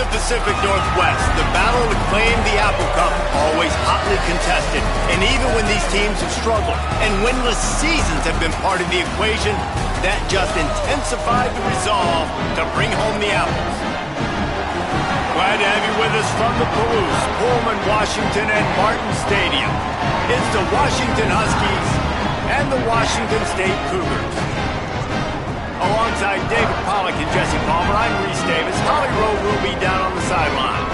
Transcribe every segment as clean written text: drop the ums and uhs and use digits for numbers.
the Pacific Northwest, the battle to claim the Apple Cup always hotly contested. And even when these teams have struggled and winless seasons have been part of the equation, that just intensified the resolve to bring home the apples. Glad to have you with us from the Palouse, Pullman, Washington, and Martin Stadium. It's the Washington Huskies and the Washington State Cougars. Alongside David Pollack and Jesse Palmer, I'm Reese Davis. Holly Rowe will be down on the sideline.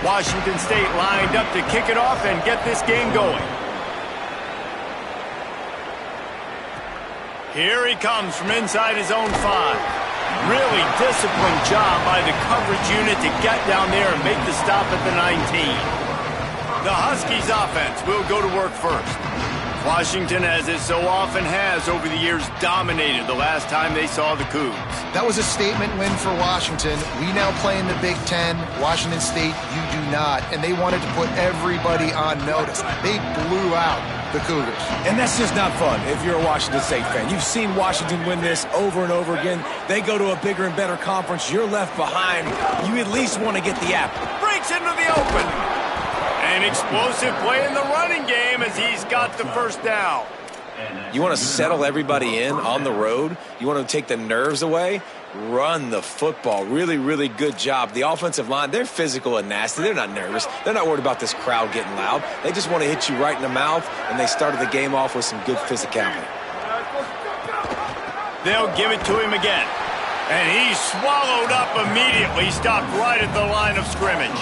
Washington State lined up to kick it off and get this game going. Here he comes from inside his own 5. Really disciplined job by the coverage unit to get down there and make the stop at the 19. The Huskies offense will go to work first. Washington, as it so often has over the years, dominated the last time they saw the Cougs. That was a statement win for Washington. We now play in the Big Ten. Washington State, you do not. And they wanted to put everybody on notice. They blew out the Cougars. And that's just not fun if you're a Washington State fan. You've seen Washington win this over and over again. They go to a bigger and better conference. You're left behind. You at least want to get the apple. Breaks into the open. An explosive play in the running game as he's got the first down. You want to settle everybody in on the road? You want to take the nerves away? Run the football. Really, really good job. The offensive line, they're physical and nasty. They're not nervous. They're not worried about this crowd getting loud. They just want to hit you right in the mouth, and they started the game off with some good physicality. They'll give it to him again. And he's swallowed up immediately. Stopped right at the line of scrimmage.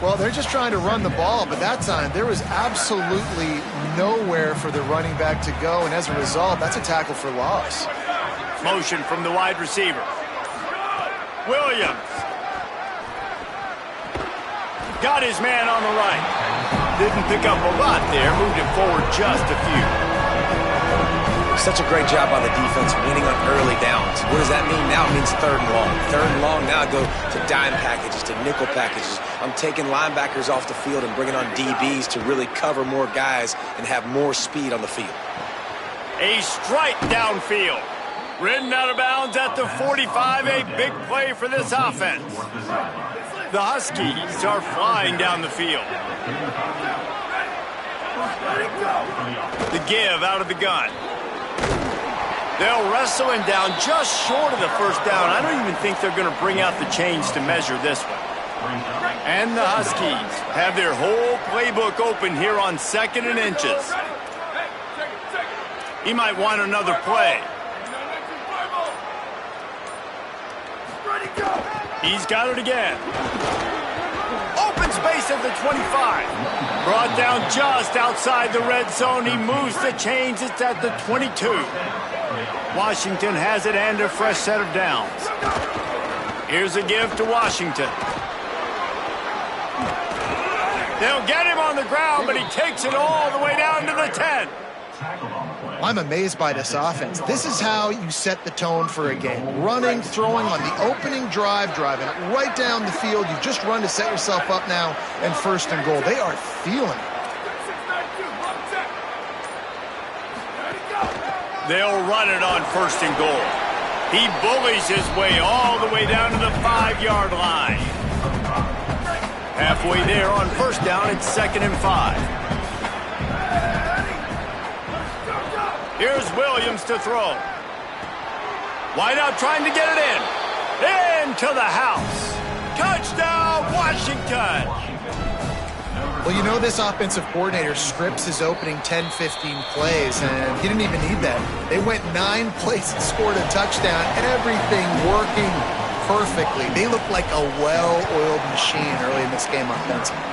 Well, they're just trying to run the ball, but that time there was absolutely nowhere for the running back to go, and as a result, that's a tackle for loss. Motion from the wide receiver. Williams. Got his man on the right. Didn't pick up a lot there, moved it forward just a few. Such a great job by the defense winning on early downs. What does that mean now? It means 3rd and long. 3rd and long, now I go to dime packages, to nickel packages. I'm taking linebackers off the field and bringing on DBs to really cover more guys and have more speed on the field. A strike downfield. Ridden out of bounds at the 45, a big play for this offense. The Huskies are flying down the field. The give out of the gun. They'll wrestle him down just short of the first down. I don't even think they're going to bring out the chains to measure this one. And the Huskies have their whole playbook open here on 2nd and inches. He might want another play. He's got it again. Open space at the 25. Brought down just outside the red zone. He moves the chains. It's at the 22. Washington has it and a fresh set of downs. Here's a give to Washington. They'll get him on the ground, but he takes it all the way down to the 10. I'm amazed by this offense. This is how you set the tone for a game. Running, throwing on the opening drive, driving it right down the field. You've just run to set yourself up now and 1st and goal. They are feeling it. They'll run it on 1st and goal. He bullies his way all the way down to the 5-yard line. Halfway there on 1st down, it's 2nd and 5. Here's Williams to throw. Wide out trying to get it in. Into the house. Touchdown, Washington. Well, you know this offensive coordinator scripts his opening 10, 15 plays, and he didn't even need that. They went 9 plays and scored a touchdown. Everything working perfectly. They look like a well-oiled machine early in this game offensively.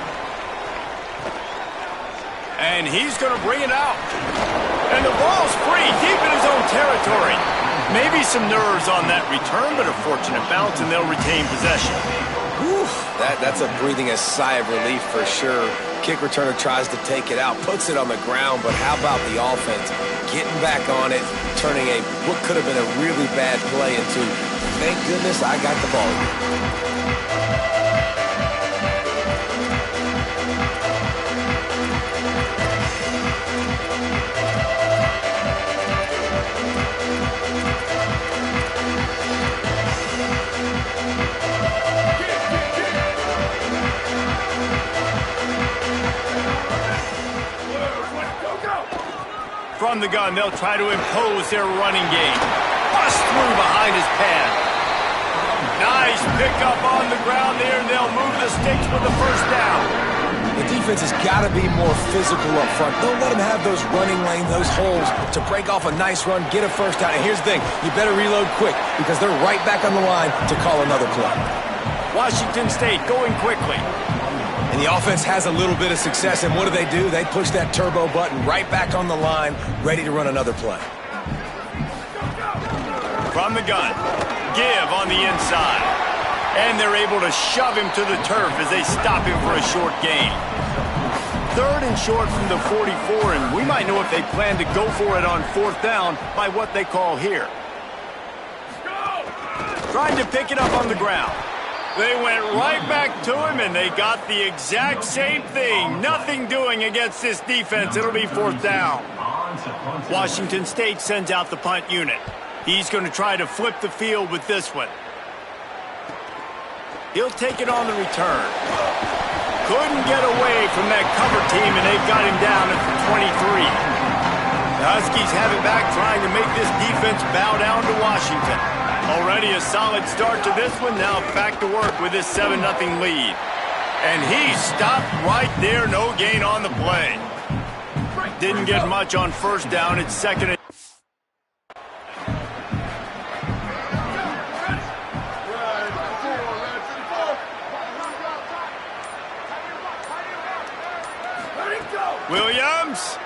And he's going to bring it out. And the ball's free, deep in his own territory. Maybe some nerves on that return, but a fortunate bounce, and they'll retain possession. Whew, that's a breathing a sigh of relief for sure. Kick returner tries to take it out, puts it on the ground, but how about the offense getting back on it, turning what could have been a really bad play into, thank goodness I got the ball. From the gun, they'll try to impose their running game. Bust through behind his pad. Nice pickup on the ground there, and they'll move the sticks with the first down. The defense has got to be more physical up front. Don't let them have those running lanes, those holes to break off a nice run, get a first down. And here's the thing, you better reload quick because they're right back on the line to call another play. Washington State going quickly. And the offense has a little bit of success, and what do? They push that turbo button right back on the line, ready to run another play. From the gun, give on the inside. And they're able to shove him to the turf as they stop him for a short gain. 3rd and short from the 44, and we might know if they plan to go for it on 4th down by what they call here. Trying to pick it up on the ground. They went right back to him, and they got the exact same thing. Nothing doing against this defense. It'll be 4th down. Washington State sends out the punt unit. He's going to try to flip the field with this one. He'll take it on the return. Couldn't get away from that cover team, and they've got him down at the 23. The Huskies have it back, trying to make this defense bow down to Washington. Already a solid start to this one. Now back to work with this 7-0 lead. And he stopped right there. No gain on the play. Didn't get much on 1st down. It's 2nd and... Williams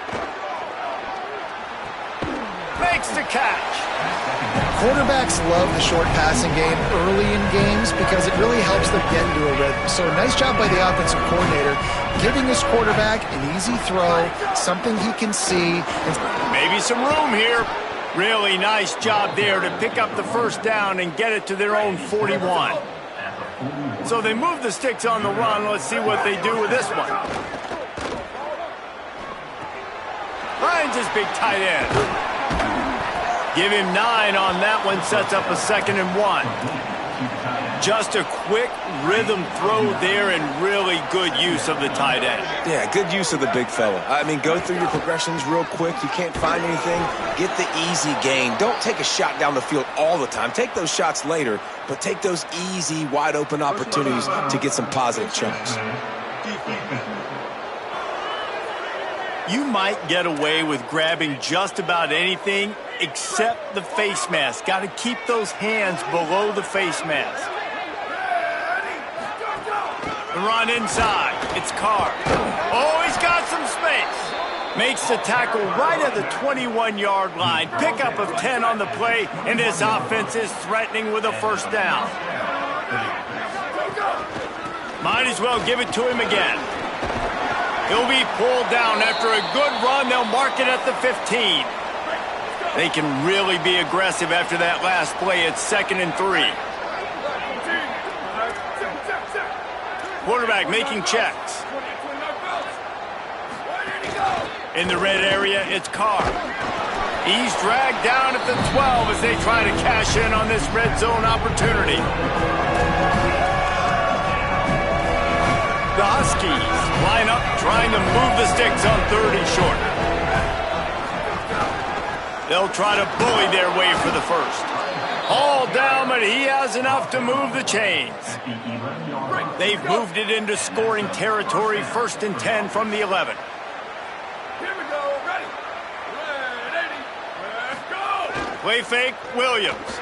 makes the catch. Quarterbacks love the short passing game early in games because it really helps them get into a rhythm. So nice job by the offensive coordinator, giving his quarterback an easy throw, something he can see. Maybe some room here. Really nice job there to pick up the 1st down and get it to their own 41. So they move the sticks on the run. Let's see what they do with this one. Finds his big tight end. Give him 9 on that one. Sets up a 2nd and 1. Just a quick rhythm throw there and really good use of the tight end. Yeah, good use of the big fella. I mean, go through your progressions real quick. You can't find anything. Get the easy gain. Don't take a shot down the field all the time. Take those shots later, but take those easy, wide-open opportunities to get some positive chunks. You might get away with grabbing just about anything except the face mask. Got to keep those hands below the face mask. The run inside. It's Carr. Oh, he's got some space. Makes the tackle right at the 21-yard line. Pickup of 10 on the play, and this offense is threatening with a 1st down. Might as well give it to him again. He'll be pulled down after a good run. They'll mark it at the 15. They can really be aggressive after that last play. It's 2nd and 3. Quarterback making checks. In the red area, it's Carr. He's dragged down at the 12 as they try to cash in on this red zone opportunity. The Huskies line up trying to move the sticks on 3rd and short. They'll try to bully their way for the 1st. All down, but he has enough to move the chains. They've moved it into scoring territory. 1st and 10 from the 11. Here we go. Ready. Ready. Let's go. Play fake, Williams.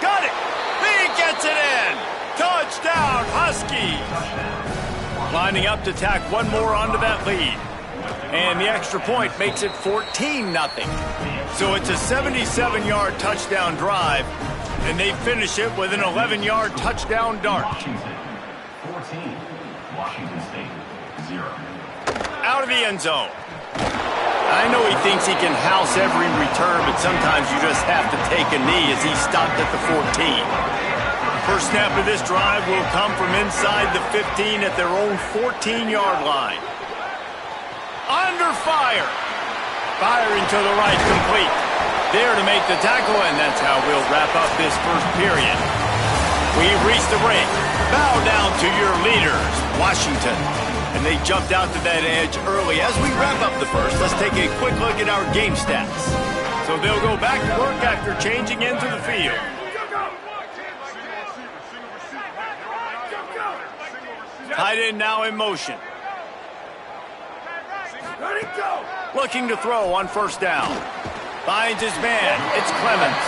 Got it. He gets it in. Touchdown, Huskies! Lining up to tack one more onto that lead. And the extra point makes it 14-0. So it's a 77-yard touchdown drive, and they finish it with an 11-yard touchdown dart. 14, Washington State, 0. Out of the end zone. I know he thinks he can house every return, but sometimes you just have to take a knee as he stopped at the 14. First snap of this drive will come from inside the 15 at their own 14-yard line. Under fire. Firing to the right, complete. There to make the tackle, and that's how we'll wrap up this 1st period. We've reached the break. Bow down to your leaders, Washington. And they jumped out to that edge early. As we wrap up the first, let's take a quick look at our game stats. So they'll go back to work after changing into the field. Tight end now in motion. Looking to throw on first down. Finds his man. It's Clemens.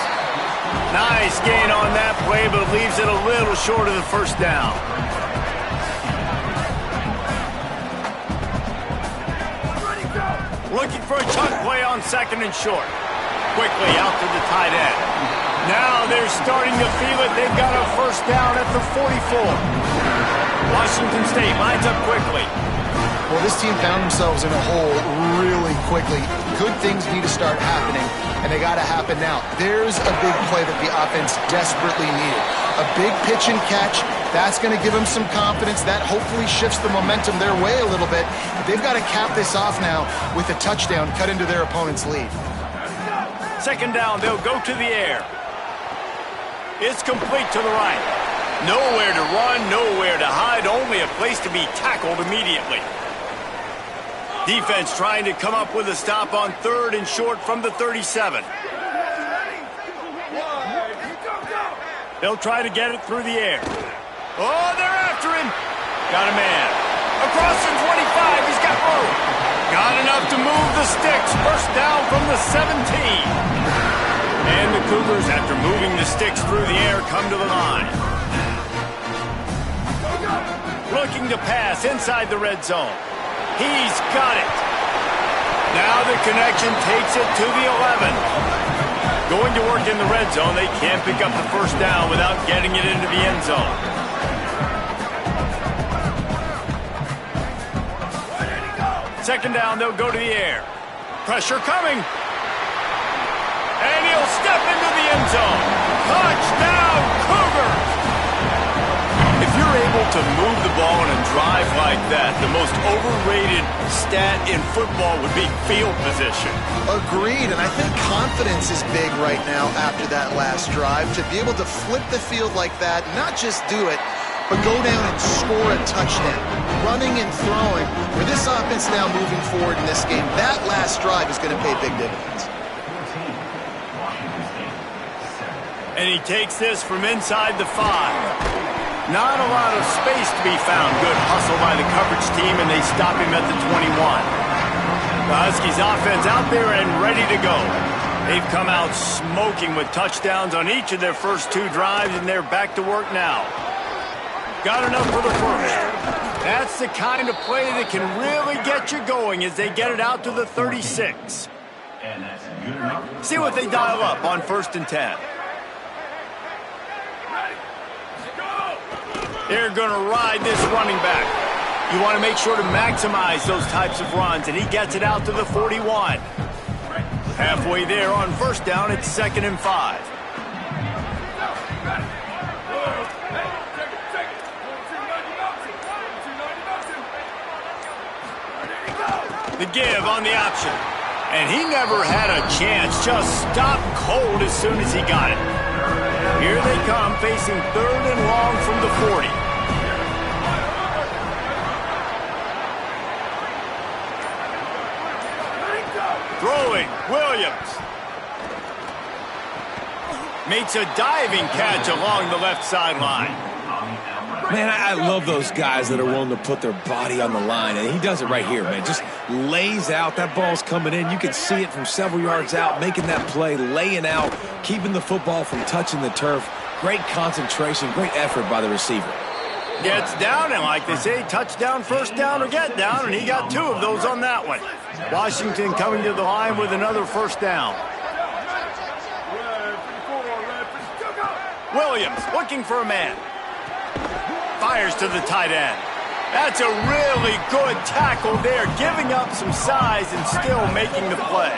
Nice gain on that play, but leaves it a little short of the first down. Looking for a chunk play on second and short. Quickly out to the tight end. Now they're starting to feel it. They've got a first down at the 44. Washington State lines up quickly. Well, this team found themselves in a hole really quickly. Good things need to start happening, and they got to happen now. There's a big play that the offense desperately needed. A big pitch and catch. That's going to give them some confidence. That hopefully shifts the momentum their way a little bit. But they've got to cap this off now with a touchdown cut into their opponent's lead. Second down, they'll go to the air. It's complete to the right. Nowhere to run, nowhere to hide, only a place to be tackled immediately. Defense trying to come up with a stop on third and short from the 37. They'll try to get it through the air. Oh, they're after him. Got a man. Across the 25, he's got room. Got enough to move the sticks. First down from the 17. And the Cougars, after moving the sticks through the air, come to the line. Looking to pass inside the red zone. He's got it. Now the connection takes it to the 11. Going to work in the red zone. They can't pick up the first down without getting it into the end zone. Second down, they'll go to the air. Pressure coming. And he'll step into the end zone. Touchdown, Cougars! If you're able to move the ball in a drive like that, the most overrated stat in football would be field position. Agreed, and I think confidence is big right now after that last drive. To be able to flip the field like that, not just do it, but go down and score a touchdown. Running and throwing, with this offense now moving forward in this game, that last drive is going to pay big dividends. And he takes this from inside the 5. Not a lot of space to be found. Good hustle by the coverage team, and they stop him at the 21. The Huskies offense out there and ready to go. They've come out smoking with touchdowns on each of their first 2 drives, and they're back to work now. Got enough for the first. That's the kind of play that can really get you going as they get it out to the 36. See what they dial up on 1st and 10. They're going to ride this running back. You want to make sure to maximize those types of runs, and he gets it out to the 41. Halfway there on first down, it's 2nd and 5. The give on the option. And he never had a chance, just stopped cold as soon as he got it. Here they come, facing 3rd and long from the 40. Throwing, Williams. Makes a diving catch along the left sideline. Man, I love those guys that are willing to put their body on the line, and he does it right here, man. Just lays out. That ball's coming in. You can see it from several yards out, making that play, laying out, keeping the football from touching the turf. Great concentration, great effort by the receiver. Gets down, and like they say, touchdown, first down, or get down, and he got 2 of those on that one. Washington coming to the line with another first down. Williams looking for a man. Fires to the tight end. That's a really good tackle there, giving up some size and still making the play.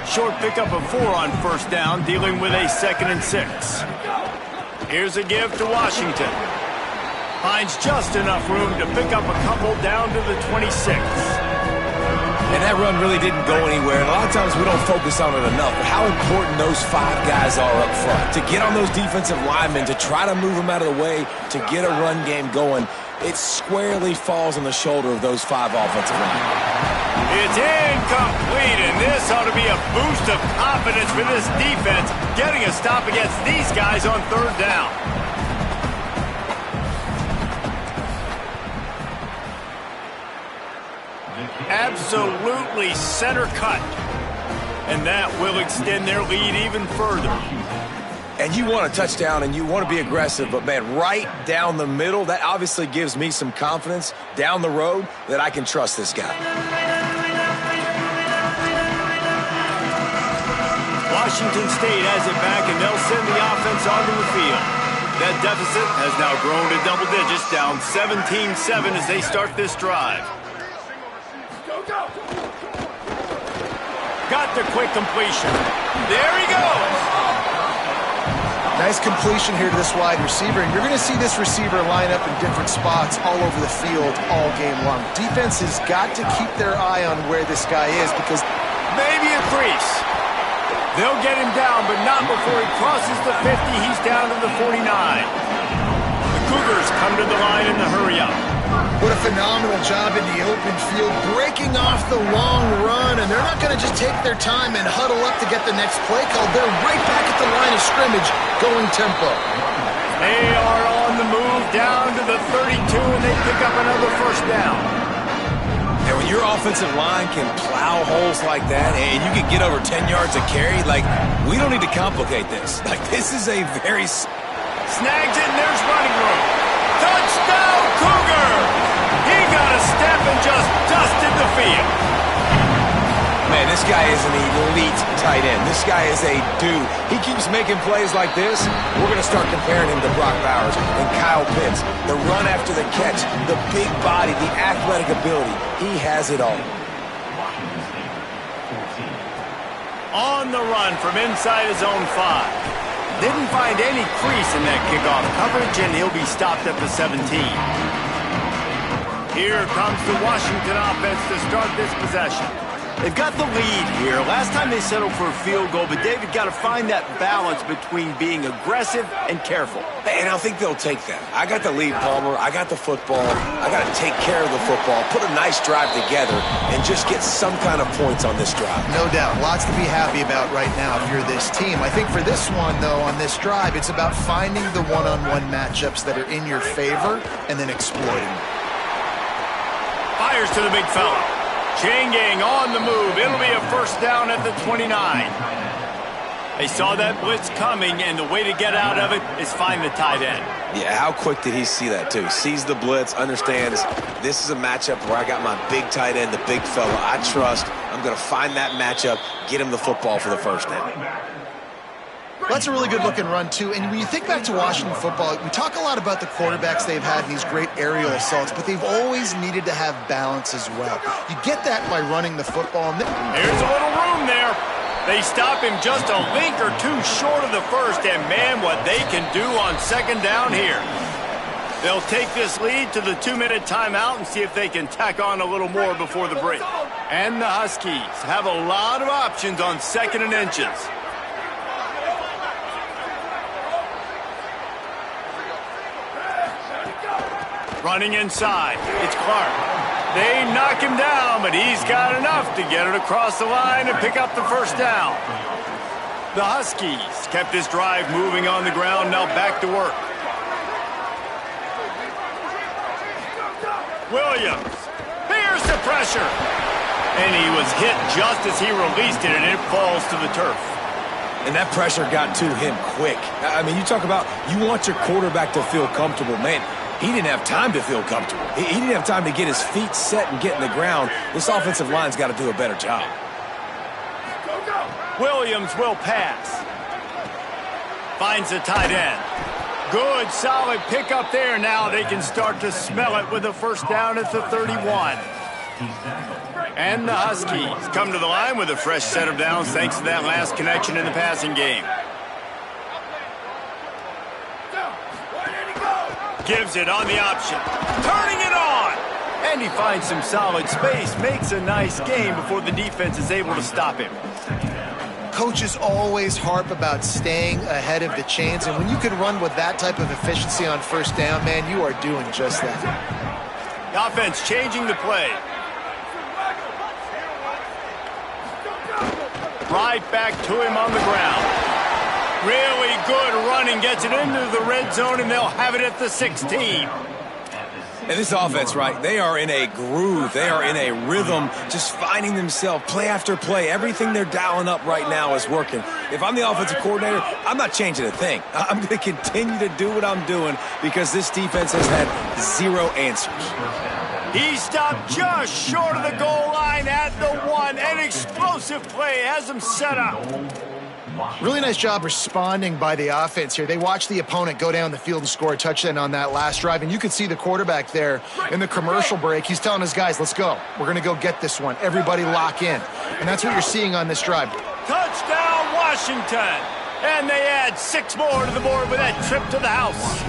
Short pickup of 4 on first down, dealing with a 2nd and 6. Here's a give to Washington. Finds just enough room to pick up a couple down to the 26. And that run really didn't go anywhere. And a lot of times we don't focus on it enough. But how important those 5 guys are up front. To get on those defensive linemen, to try to move them out of the way, to get a run game going, it squarely falls on the shoulder of those 5 offensive linemen. It's incomplete, and this ought to be a boost of confidence for this defense, getting a stop against these guys on 3rd down. Absolutely center cut. And that will extend their lead even further. And you want a touchdown and you want to be aggressive, but man, right down the middle, that obviously gives me some confidence down the road that I can trust this guy. Washington State has it back, and they'll send the offense onto the field. That deficit has now grown to double digits, down 17-7 as they start this drive. Got the quick completion. There he goes. Nice completion here to this wide receiver, and you're going to see this receiver line up in different spots all over the field all game long. Defense has got to keep their eye on where this guy is because maybe a crease. They'll get him down, but not before he crosses the 50. He's down to the 49. The Cougars come to the line in the hurry-up. What a phenomenal job in the open field, breaking off the long run, and they're not going to just take their time and huddle up to get the next play call. They're right back at the line of scrimmage, going tempo. They are on the move down to the 32, and they pick up another 1st down. And when your offensive line can plow holes like that and you can get over 10 yards of carry, like, we don't need to complicate this. Like, this is a very... Snags it, and there's running room. Touchdown, Cougar! He got a step and just dusted the field. Man, this guy is an elite tight end. This guy is a dude. He keeps making plays like this. We're going to start comparing him to Brock Bowers and Kyle Pitts. The run after the catch, the big body, the athletic ability. He has it all. On the run from inside his own 5. Didn't find any crease in that kickoff coverage, and he'll be stopped at the 17. Here comes the Washington offense to start this possession. They've got the lead here. Last time they settled for a field goal, but David got to find that balance between being aggressive and careful. And I think they'll take that. I got the lead, Palmer. I got the football. I got to take care of the football, put a nice drive together, and just get some kind of points on this drive. No doubt. Lots to be happy about right now if you're this team. I think for this one, though, on this drive, it's about finding the one-on-one matchups that are in your favor and then exploiting them. Fires to the big fella. Chain gang on the move. It'll be a 1st down at the 29. They saw that blitz coming, and the way to get out of it is find the tight end. Yeah, how quick did he see that, too? Sees the blitz, understands this is a matchup where I got my big tight end, the big fella I trust. I'm going to find that matchup, get him the football for the 1st down. That's a really good-looking run, too. And when you think back to Washington football, we talk a lot about the quarterbacks they've had in these great aerial assaults, but they've always needed to have balance as well. You get that by running the football. Here's a little room there. They stop him just a link or two short of the 1st, and man, what they can do on 2nd down here. They'll take this lead to the 2-minute timeout and see if they can tack on a little more before the break. And the Huskies have a lot of options on 2nd and inches. Running inside, it's Clark. They knock him down, but he's got enough to get it across the line and pick up the 1st down. The Huskies kept this drive moving on the ground, now back to work. Williams, here's the pressure. And he was hit just as he released it, and it falls to the turf. And that pressure got to him quick. I mean, you talk about you want your quarterback to feel comfortable. Man, he didn't have time to feel comfortable. He didn't have time to get his feet set and get in the ground. This offensive line's got to do a better job. Williams will pass. Finds the tight end. Good, solid pickup there. Now they can start to smell it with a 1st down at the 31. And the Huskies come to the line with a fresh set of downs thanks to that last connection in the passing game. Gives it on the option. Turning it on. And he finds some solid space, makes a nice gain before the defense is able to stop him. Coaches always harp about staying ahead of the chains, and when you can run with that type of efficiency on first down, man, you are doing just that. The offense changing the play. Right back to him on the ground. Really good running, gets it into the red zone, and they'll have it at the 16. And this offense, right, they are in a groove. They are in a rhythm, just finding themselves play after play. Everything they're dialing up right now is working. If I'm the offensive coordinator, I'm not changing a thing. I'm going to continue to do what I'm doing because this defense has had zero answers. He stopped just short of the goal line at the 1. An explosive play has him set up. Really nice job responding by the offense here. They watched the opponent go down the field and score a touchdown on that last drive, and you could see the quarterback there in the commercial break. He's telling his guys, let's go. We're going to go get this one. Everybody lock in. And that's what you're seeing on this drive. Touchdown, Washington. And they add 6 more to the board with that trip to the house.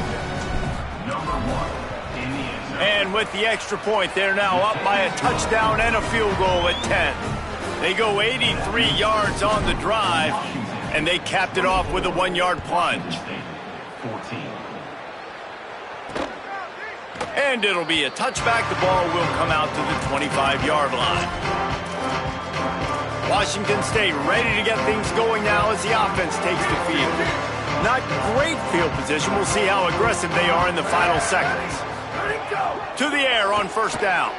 And with the extra point, they're now up by a touchdown and a field goal at 10. They go 83 yards on the drive, and they capped it off with a 1-yard plunge. And it'll be a touchback. The ball will come out to the 25-yard line. Washington State ready to get things going now as the offense takes the field. Not great field position. We'll see how aggressive they are in the final seconds. To the air on first down.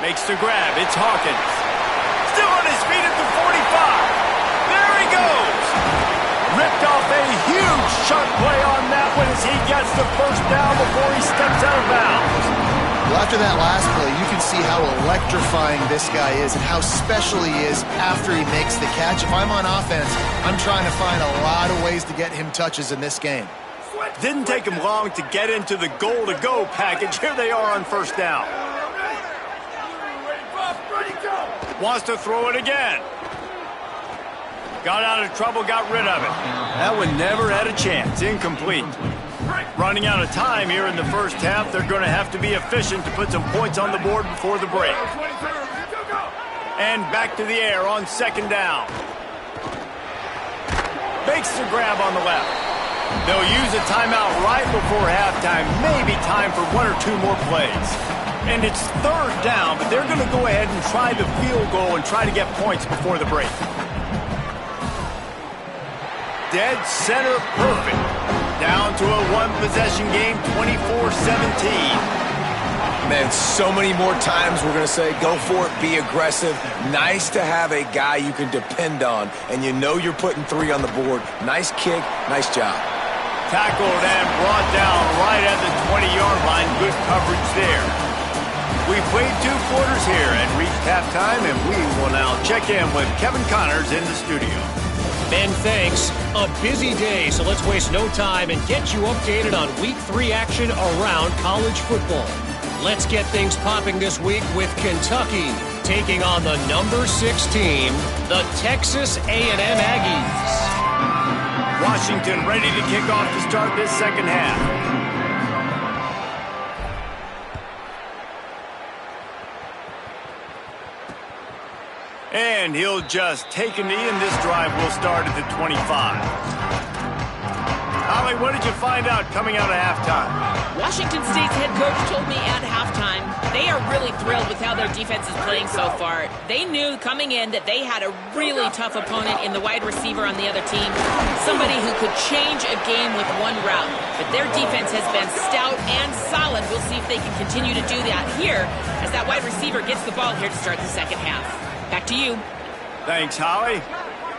Makes the grab. It's Hawkins. Still on his feet at the 45. There he goes. Ripped off a huge chunk play on that one as he gets the first down before he steps out of bounds. Well, after that last play, you can see how electrifying this guy is and how special he is after he makes the catch. If I'm on offense, I'm trying to find a lot of ways to get him touches in this game. Didn't take him long to get into the goal-to-go package. Here they are on first down. Wants to throw it again. Got out of trouble, got rid of it. That one never had a chance. Incomplete. Running out of time here in the first half. They're going to have to be efficient to put some points on the board before the break. And back to the air on second down. Makes the grab on the left. They'll use a timeout right before halftime. Maybe time for 1 or 2 more plays. And it's third down, but they're going to go ahead and try the field goal and try to get points before the break. Dead center perfect. Down to a 1-possession game, 24-17. Man, so many more times we're going to say, go for it, be aggressive. Nice to have a guy you can depend on, and you know you're putting 3 on the board. Nice kick, nice job. Tackled and brought down right at the 20-yard line. Good coverage there. We've played 2 quarters here and reached halftime, and we will now check in with Kevin Connors in the studio. Ben, thanks. A busy day, so let's waste no time and get you updated on Week 3 action around college football. Let's get things popping this week with Kentucky taking on the number 6 team, the Texas A&M Aggies. Washington ready to kick off to start this second half. And he'll just take a knee, and this drive will start at the 25. Holly, what did you find out coming out of halftime? Washington State's head coach told me at halftime they are really thrilled with how their defense is playing so far. They knew coming in that they had a really tough opponent in the wide receiver on the other team, somebody who could change a game with one route. But their defense has been stout and solid. We'll see if they can continue to do that here as that wide receiver gets the ball here to start the second half. Back to you. Thanks, Holly.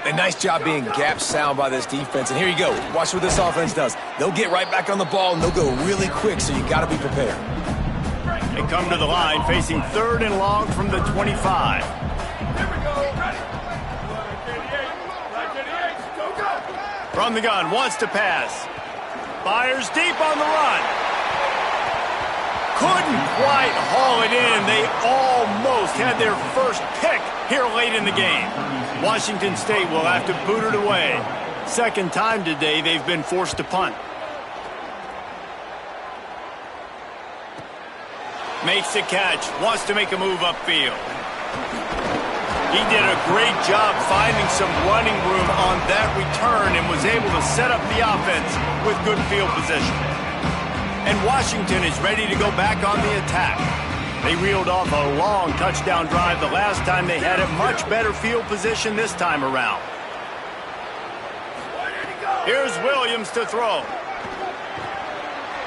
A nice job being gap sound by this defense. And here you go. Watch what this offense does. They'll get right back on the ball, and they'll go really quick, so you got to be prepared. They come to the line facing 3rd and long from the 25. Here we go, ready. From the gun, wants to pass. Fires deep on the run. Couldn't quite haul it in. They almost had their first pick here late in the game. Washington State will have to boot it away. Second time today they've been forced to punt. Makes the catch. Wants to make a move upfield. He did a great job finding some running room on that return and was able to set up the offense with good field position. And Washington is ready to go back on the attack. They reeled off a long touchdown drive the last time they had a much better field position this time around. Here's Williams to throw.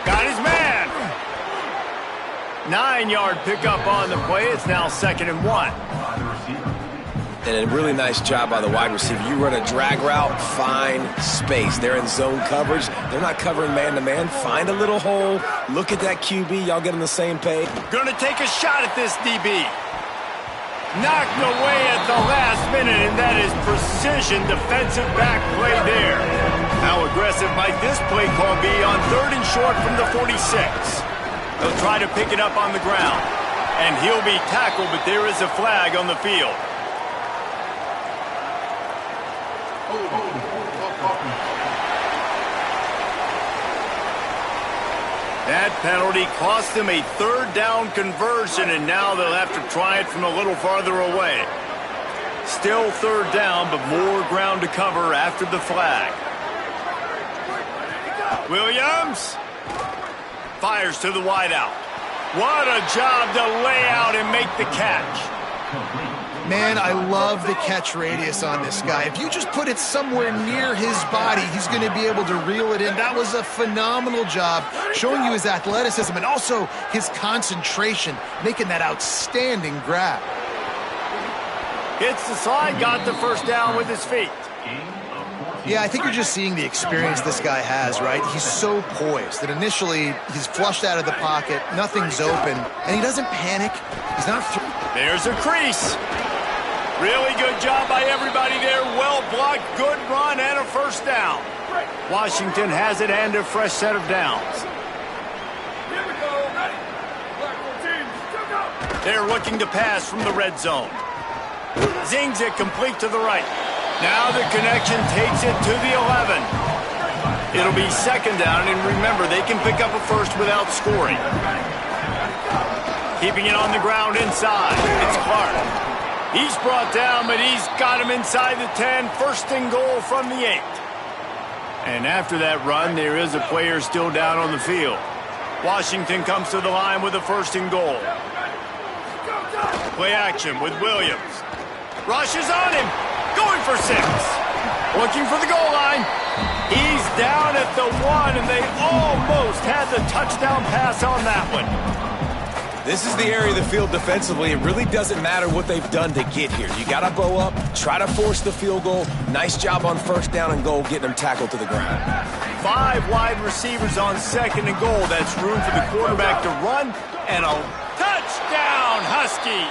Got his man. 9-yard pickup on the play. It's now 2nd and 1. And a really nice job by the wide receiver. You run a drag route, find space. They're in zone coverage. They're not covering man-to-man. Find a little hole. Look at that QB. Y'all get on the same page. Gonna take a shot at this DB. Knocked away at the last minute, and that is precision defensive back play there. How aggressive might this play call be on 3rd and short from the 46? They'll try to pick it up on the ground. And he'll be tackled, but there is a flag on the field. That penalty cost them a 3rd down conversion, and now they'll have to try it from a little farther away. Still 3rd down, but more ground to cover after the flag. Williams fires to the wideout. What a job to lay out and make the catch. Man, I love the catch radius on this guy. If you just put it somewhere near his body, he's going to be able to reel it in. That was a phenomenal job, showing you his athleticism and also his concentration, making that outstanding grab. Hits the slide, got the 1st down with his feet. Yeah, I think you're just seeing the experience this guy has, right? He's so poised that initially he's flushed out of the pocket, nothing's open, and he doesn't panic. He's not... There's a crease. Really good job by everybody there. Well blocked, good run, and a 1st down. Washington has it and a fresh set of downs. Here we go. Ready. Black 14. Go. They're looking to pass from the red zone. Zings it complete to the right. Now the connection takes it to the 11. It'll be 2nd down, and remember, they can pick up a 1st without scoring. Keeping it on the ground inside. It's Clark. He's brought down, but he's got him inside the 10. 1st and goal from the 8. And after that run, there is a player still down on the field. Washington comes to the line with a 1st and goal. Play action with Williams. Rushes on him. Going for 6. Looking for the goal line. He's down at the 1, and they almost had the touchdown pass on that one. This is the area of the field defensively. It really doesn't matter what they've done to get here. You got to bow up, try to force the field goal. Nice job on 1st down and goal, getting them tackled to the ground. 5 wide receivers on 2nd and goal. That's room for the quarterback to run, and a touchdown, Huskies.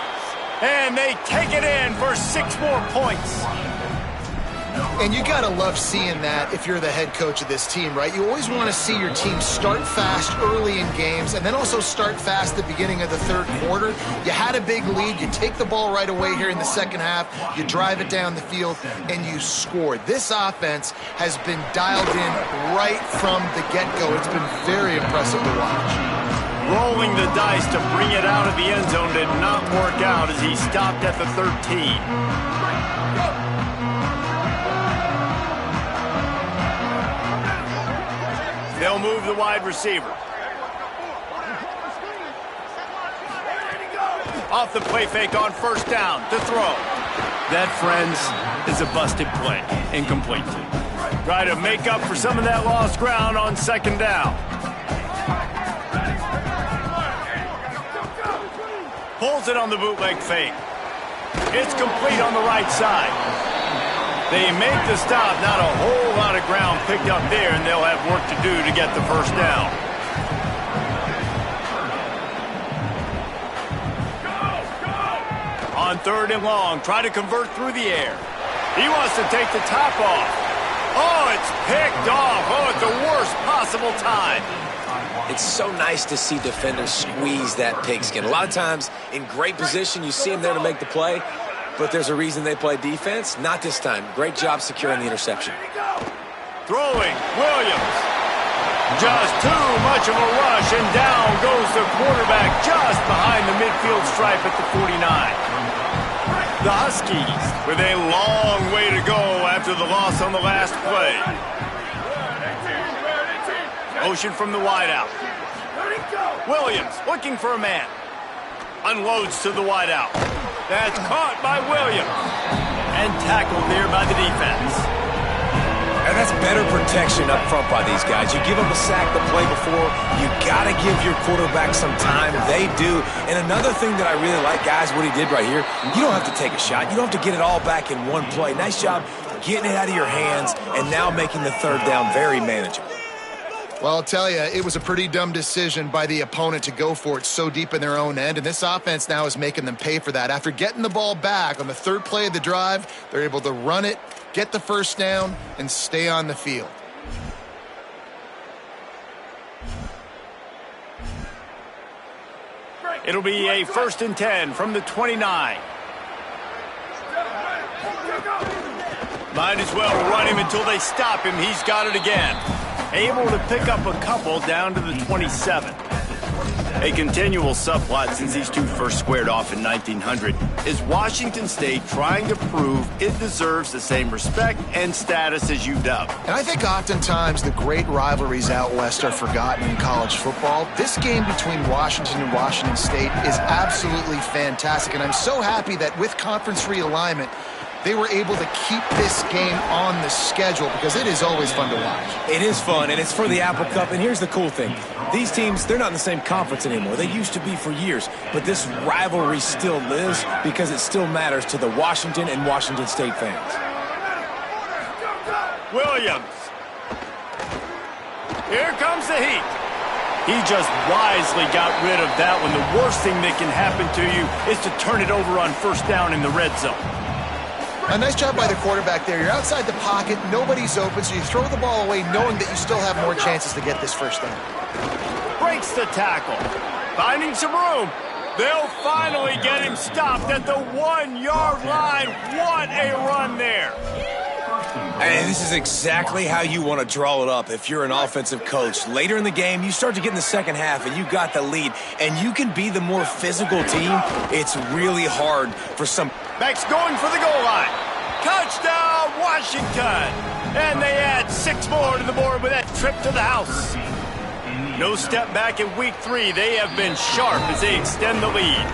And they take it in for 6 more points. And you got to love seeing that if you're the head coach of this team, right? You always want to see your team start fast early in games and then also start fast at the beginning of the 3rd quarter. You had a big lead. You take the ball right away here in the 2nd half. You drive it down the field, and you score. This offense has been dialed in right from the get-go. It's been very impressive to watch. Rolling the dice to bring it out of the end zone did not work out as he stopped at the 13. They'll move the wide receiver. Off the play fake on 1st down to throw. That, friends, is a busted play. Incomplete. Try to make up for some of that lost ground on 2nd down. Pulls it on the bootleg fake. It's complete on the right side. They make the stop. Not a whole lot of ground picked up there, and they'll have work to do to get the 1st down. On 3rd and long, try to convert through the air. He wants to take the top off. Oh, it's picked off. Oh, at the worst possible time. It's so nice to see defenders squeeze that pigskin. A lot of times, in great position, you see them there to make the play, but there's a reason they play defense. Not this time. Great job securing the interception. Throwing, Williams. Just too much of a rush, and down goes the quarterback just behind the midfield stripe at the 49. The Huskies with a long way to go after the loss on the last play. Motion from the wideout. Williams looking for a man. Unloads to the wideout. That's caught by Williams. And tackled there by the defense. And that's better protection up front by these guys. You give them a sack the play before, you got to give your quarterback some time. They do. And another thing that I really like, guys, what he did right here, you don't have to take a shot. You don't have to get it all back in one play. Nice job getting it out of your hands and now making the third down very manageable. Well, I'll tell you, it was a pretty dumb decision by the opponent to go for it so deep in their own end, and this offense now is making them pay for that. After getting the ball back on the third play of the drive, they're able to run it, get the first down, and stay on the field. It'll be a 1st and 10 from the 29. Might as well run him until they stop him. He's got it again. Able to pick up a couple down to the 27. A continual subplot since these two first squared off in 1900 is Washington State trying to prove it deserves the same respect and status as UW. And I think oftentimes the great rivalries out west are forgotten in college football. This game between Washington and Washington State is absolutely fantastic, and I'm so happy that with conference realignment, they were able to keep this game on the schedule because it is always fun to watch. It is fun, and it's for the Apple Cup. And here's the cool thing. These teams, they're not in the same conference anymore. They used to be for years. But this rivalry still lives because it still matters to the Washington and Washington State fans. Williams. Here comes the heat. He just wisely got rid of that one. The worst thing that can happen to you is to turn it over on first down in the red zone. A nice job by the quarterback there. You're outside the pocket, nobody's open, so you throw the ball away knowing that you still have more chances to get this first down. Breaks the tackle. Finding some room. They'll finally get him stopped at the 1-yard line. What a run there. And this is exactly how you want to draw it up if you're an offensive coach. Later in the game, you start to get in the second half and you got the lead, and you can be the more physical team. It's really hard for some. Max going for the goal line. Touchdown, Washington. And they add 6 more to the board with that trip to the house. No step back in week 3. They have been sharp as they extend the lead.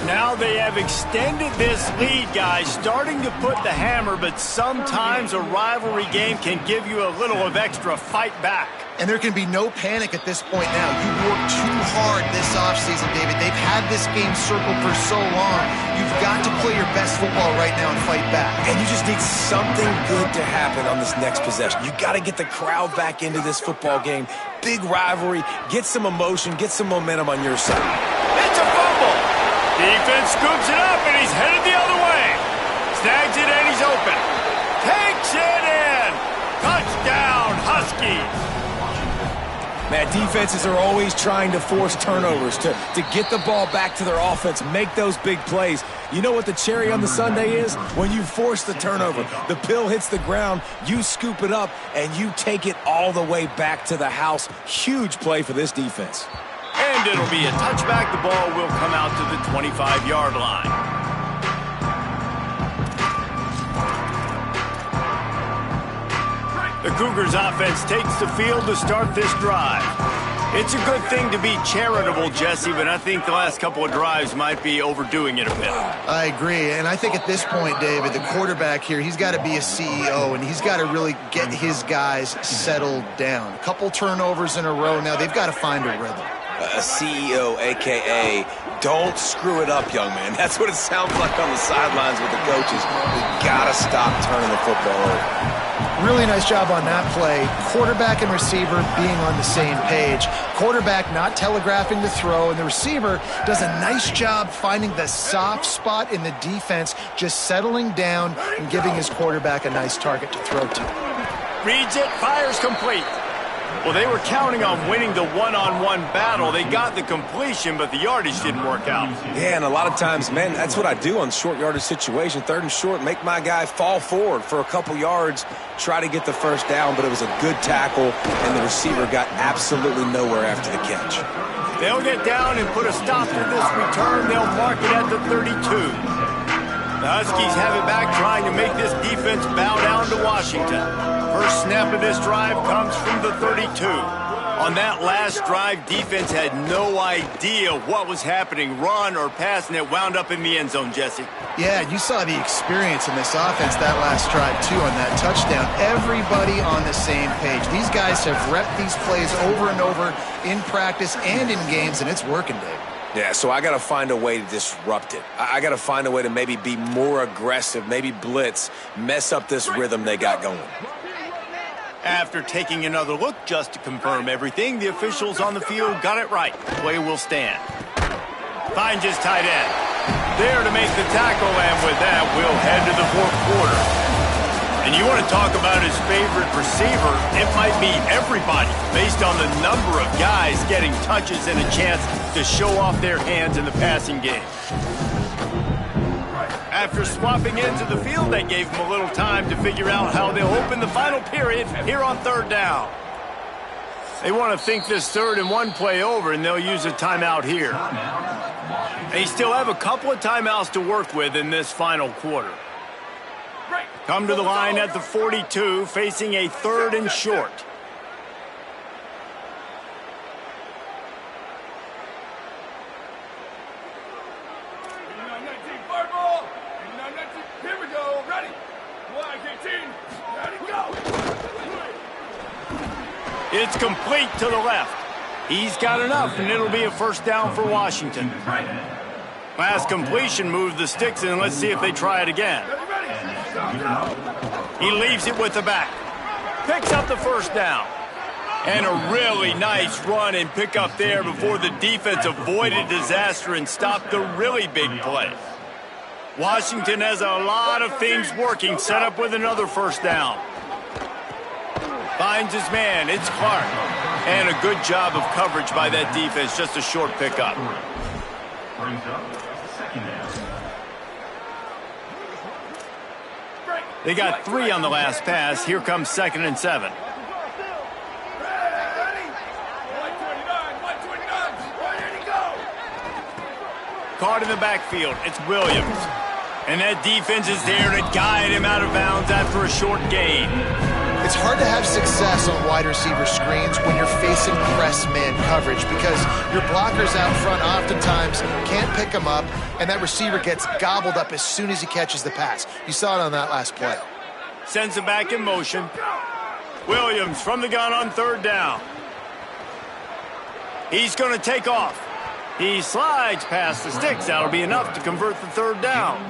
Now they have extended this lead, guys, starting to put the hammer, but sometimes a rivalry game can give you a little of extra fight back. And there can be no panic at this point now. You worked too hard this offseason, David. They've had this game circled for so long. You've got to play your best football right now and fight back. And you just need something good to happen on this next possession. You got to get the crowd back into this football game. Big rivalry. Get some emotion. Get some momentum on your side. It's a fumble. Defense scoops it up, and he's headed the other way. Snags it, and he's open. Takes it in. Touchdown, Huskies. Man, defenses are always trying to force turnovers to get the ball back to their offense, make those big plays. You know what the cherry on the sundae is? When you force the turnover, the pill hits the ground, you scoop it up, and you take it all the way back to the house. Huge play for this defense. And it'll be a touchback. The ball will come out to the 25-yard line. The Cougars offense takes the field to start this drive. It's a good thing to be charitable, Jesse, but I think the last couple of drives might be overdoing it a bit. I agree, and I think at this point, David, the quarterback here, he's got to be a CEO, and he's got to really get his guys settled down. A couple turnovers in a row now. They've got to find a rhythm. A CEO, a.k.a. don't screw it up, young man. That's what it sounds like on the sidelines with the coaches. We got to stop turning the football over. Really nice job on that play. Quarterback and receiver being on the same page. Quarterback not telegraphing the throw, and the receiver does a nice job finding the soft spot in the defense, just settling down and giving his quarterback a nice target to throw to. Reads it, fires complete. Well, they were counting on winning the one-on-one battle. They got the completion, but the yardage didn't work out. Yeah, and a lot of times, man, that's what I do on short yardage situation. 3rd and short, make my guy fall forward for a couple yards, try to get the first down, but it was a good tackle, and the receiver got absolutely nowhere after the catch. They'll get down and put a stop to this return. They'll mark it at the 32. The Huskies have it back, trying to make this defense bow down to Washington. First snap of this drive comes from the 32. On that last drive, defense had no idea what was happening, run or pass, and it wound up in the end zone, Jesse. Yeah, you saw the experience in this offense that last drive, too, on that touchdown. Everybody on the same page. These guys have repped these plays over and over in practice and in games, and it's working, Dave. Yeah, so I got to find a way to disrupt it. I got to find a way to maybe be more aggressive, maybe blitz, mess up this rhythm they got going. After taking another look just to confirm everything, the officials on the field got it right. Play will stand. Finds his tight end. There to make the tackle, and with that, we'll head to the 4th quarter. And you want to talk about his favorite receiver, it might be everybody, based on the number of guys getting touches and a chance to show off their hands in the passing game. After swapping into the field, that gave them a little time to figure out how they'll open the final period here on 3rd down. They want to think this 3rd and 1 play over, and they'll use a timeout here. They still have a couple of timeouts to work with in this final quarter. Come to the line at the 42, facing a 3rd and short. Here we go. Ready? 18. Ready, go. It's complete to the left. He's got enough, and it'll be a first down for Washington. Last completion moved the sticks, and let's see if they try it again. He leaves it with the back. Picks up the first down. And a really nice run and pick up there before the defense avoided disaster and stopped the really big play. Washington has a lot of things working, set up with another first down. Finds his man, it's Clark. And a good job of coverage by that defense, just a short pickup. They got 3 on the last pass. Here comes 2nd and 7. Caught in the backfield. It's Williams. And that defense is there to guide him out of bounds after a short gain. It's hard to have success on wide receiver screens when you're facing press man coverage because your blockers out front oftentimes can't pick them up, and that receiver gets gobbled up as soon as he catches the pass. You saw it on that last play. Sends him back in motion. Williams from the gun on 3rd down. He's going to take off. He slides past the sticks. That'll be enough to convert the 3rd down.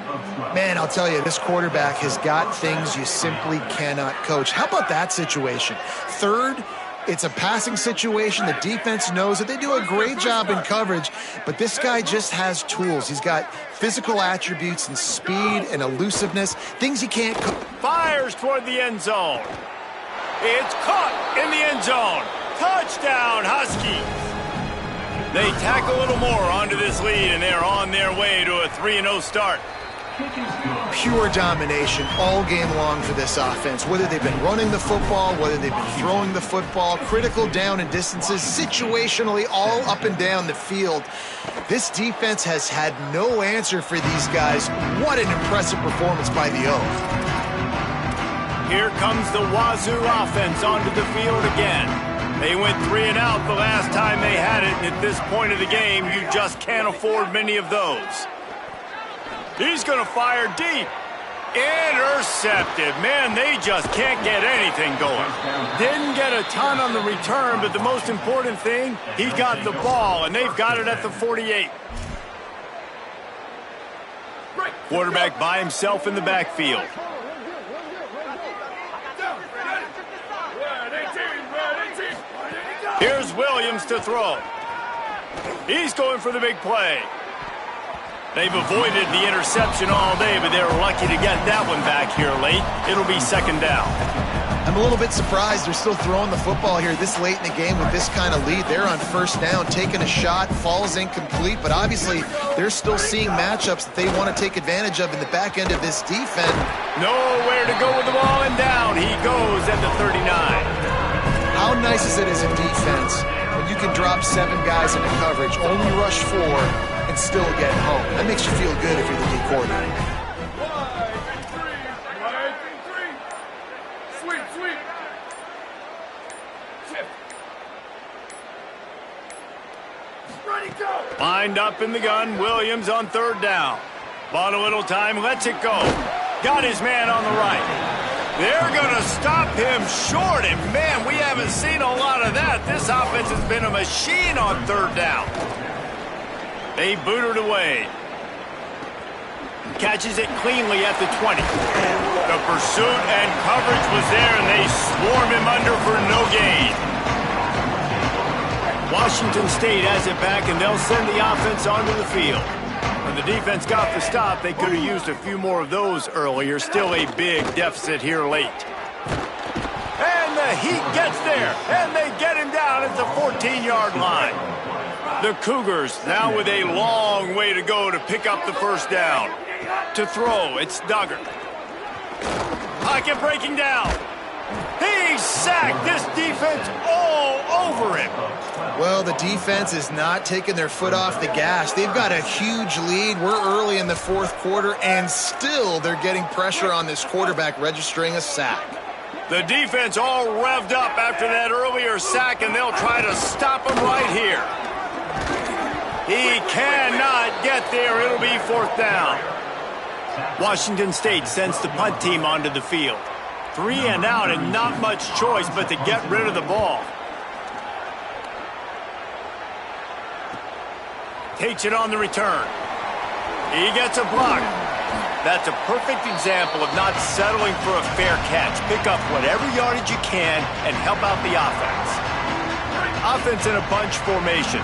Man, I'll tell you, this quarterback has got things you simply cannot coach. How about that situation? 3rd, it's a passing situation. The defense knows that they do a great job in coverage, but this guy just has tools. He's got physical attributes and speed and elusiveness, things you can't coach. Fires toward the end zone. It's caught in the end zone. Touchdown, Huskies. They tack a little more onto this lead, and they're on their way to a 3-0 start. Pure domination all game long for this offense. Whether they've been running the football, whether they've been throwing the football, critical down and distances, situationally all up and down the field. This defense has had no answer for these guys. What an impressive performance by the O. Here comes the Wazoo offense onto the field again. They went 3 and out the last time they had it, and at this point of the game, you just can't afford many of those. He's going to fire deep. Intercepted. Man, they just can't get anything going. Didn't get a ton on the return, but the most important thing, he got the ball, and they've got it at the 48. Quarterback by himself in the backfield. Here's Williams to throw. He's going for the big play. They've avoided the interception all day, but they were lucky to get that one back here late. It'll be 2nd down. I'm a little bit surprised they're still throwing the football here this late in the game with this kind of lead. They're on first down, taking a shot, falls incomplete, but obviously they're still seeing matchups that they want to take advantage of in the back end of this defense. Nowhere to go with the ball, and down he goes at the 39. How nice is it as a defense when you can drop 7 guys into coverage, only rush 4, and still get home? That makes you feel good if you're the D coordinator. Lined up in the gun, Williams on third down. Bought a little time, lets it go. Got his man on the right. They're going to stop him short, and man, we haven't seen a lot of that. This offense has been a machine on third down. They boot it away. Catches it cleanly at the 20. The pursuit and coverage was there, and they swarm him under for no gain. Washington State has it back, and they'll send the offense onto the field. When the defense got the stop, they could have used a few more of those earlier. Still a big deficit here late. And the Heat gets there, and they get him down at the 14-yard line. The Cougars now with a long way to go to pick up the first down. To throw, it's Duggar. Pocket breaking down. He's sacked. This defense all over him. Well, the defense is not taking their foot off the gas. They've got a huge lead. We're early in the fourth quarter, and still they're getting pressure on this quarterback, registering a sack. The defense all revved up after that earlier sack, and they'll try to stop him right here. He cannot get there. It'll be fourth down. Washington State sends the punt team onto the field. 3 and out, and not much choice but to get rid of the ball. Takes it on the return. He gets a block. That's a perfect example of not settling for a fair catch. Pick up whatever yardage you can and help out the offense. Offense in a bunch formation.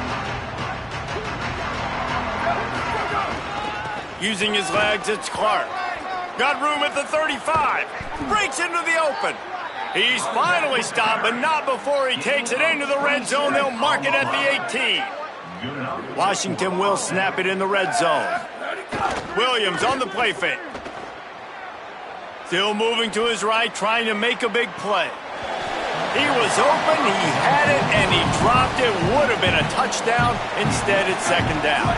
Using his legs, it's Clark. Got room at the 35. Breaks into the open. He's finally stopped, but not before he takes it into the red zone. They'll mark it at the 18. Washington will snap it in the red zone. Williams on the play fake. Still moving to his right, trying to make a big play. He was open, he had it, and he dropped it. Would have been a touchdown. Instead, it's second down.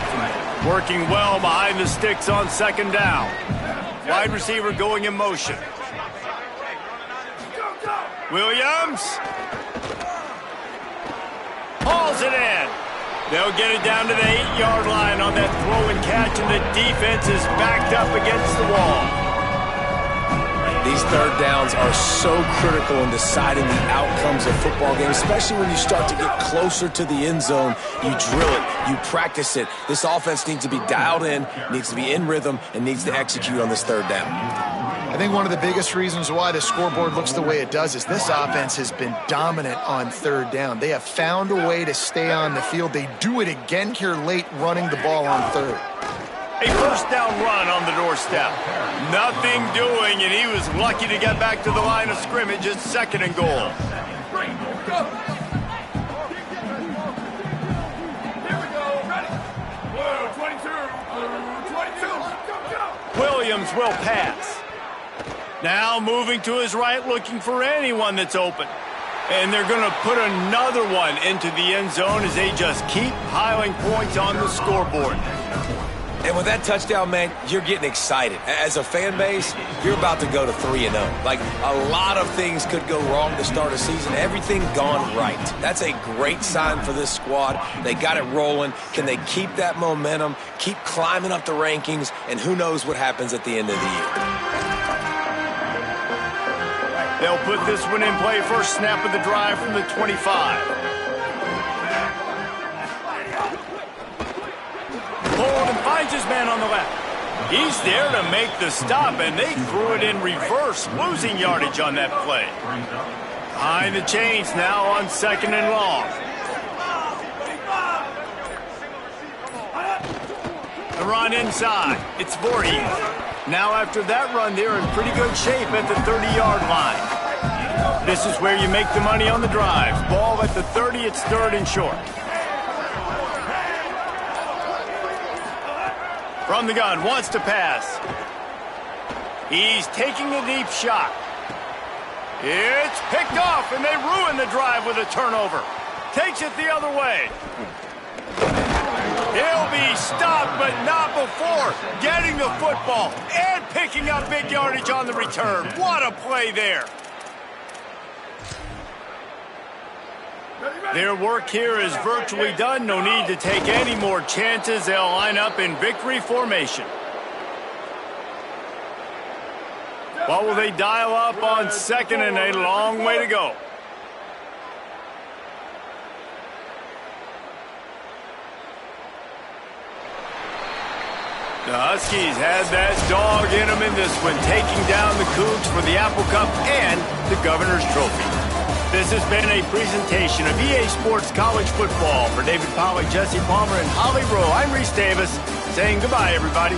Working well behind the sticks on second down. Wide receiver going in motion. Williams hauls it in. They'll get it down to the 8-yard line on that throw and catch, and the defense is backed up against the wall. These third downs are so critical in deciding the outcomes of football games, especially when you start to get closer to the end zone. You drill it, you practice it. This offense needs to be dialed in, needs to be in rhythm, and needs to execute on this third down. I think one of the biggest reasons why the scoreboard looks the way it does is this offense has been dominant on third down. They have found a way to stay on the field. They do it again here late, running the ball on third. A first down run on the doorstep. Nothing doing, and he was lucky to get back to the line of scrimmage. It's second and goal. Williams will pass. Now moving to his right, looking for anyone that's open. And they're going to put another one into the end zone as they just keep piling points on the scoreboard. And with that touchdown, man, you're getting excited. As a fan base, you're about to go to 3-0. Like, a lot of things could go wrong to start a season. Everything gone right. That's a great sign for this squad. They got it rolling. Can they keep that momentum, keep climbing up the rankings, and who knows what happens at the end of the year. They'll put this one in play. First snap of the drive from the 25. And finds his man on the left. He's there to make the stop, and they threw it in reverse, losing yardage on that play. Behind the chains now on second and long. The run inside. It's Voorhees. Now after that run, they're in pretty good shape at the 30-yard line. This is where you make the money on the drive. Ball at the 30, it's 3rd and short. From the gun, wants to pass. He's taking a deep shot. It's picked off, and they ruin the drive with a turnover. Takes it the other way. He'll be stopped, but not before getting the football and picking up big yardage on the return. What a play there. Their work here is virtually done. No need to take any more chances. They'll line up in victory formation. What will they dial up on 2nd and a long way to go? The Huskies had that dog in them in this one, taking down the Cougs for the Apple Cup and the Governor's Trophy. This has been a presentation of EA Sports College Football. For David Pollack, Jesse Palmer, and Holly Rowe, I'm Reese Davis, saying goodbye, everybody.